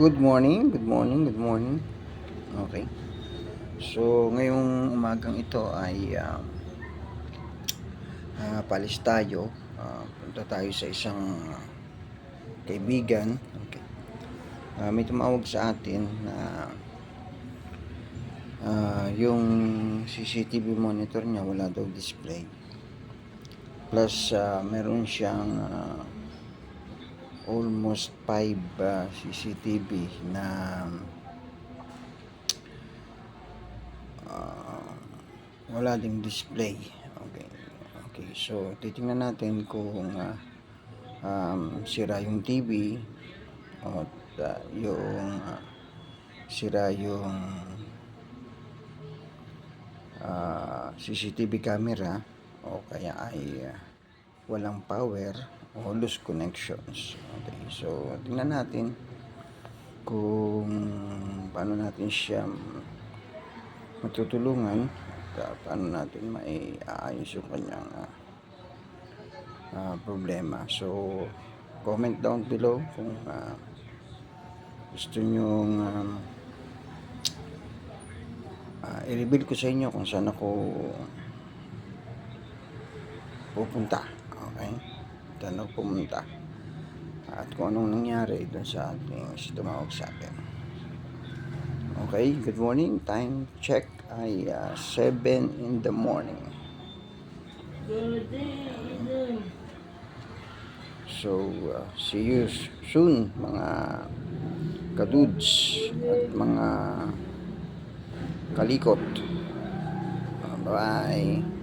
Good morning, good morning, good morning. Okay. So, ngayong umagang ito ay palis tayo. Punta tayo sa isang kaibigan. Okay. May tumawag sa atin na yung CCTV monitor niya wala daw display. Plus, meron siyang almost 5 CCTV na wala ding display. Okay, so titingnan natin kung sira yung TV o yung sira yung CCTV camera o kaya ay walang power o loose connections. Okay, so tingnan natin kung paano natin siya matutulungan at paano natin maiayos yung kanyang problema. So comment down below kung gusto nyong i-reveal ko sa inyo kung saan ako pupunta. Okay, saan ako pumunta at kung anong nangyari dun sa ating tumawag sa atin. Okay, good morning. Time check ay 7 in the morning. So, see you soon mga kadudes at mga kalikot. Bye.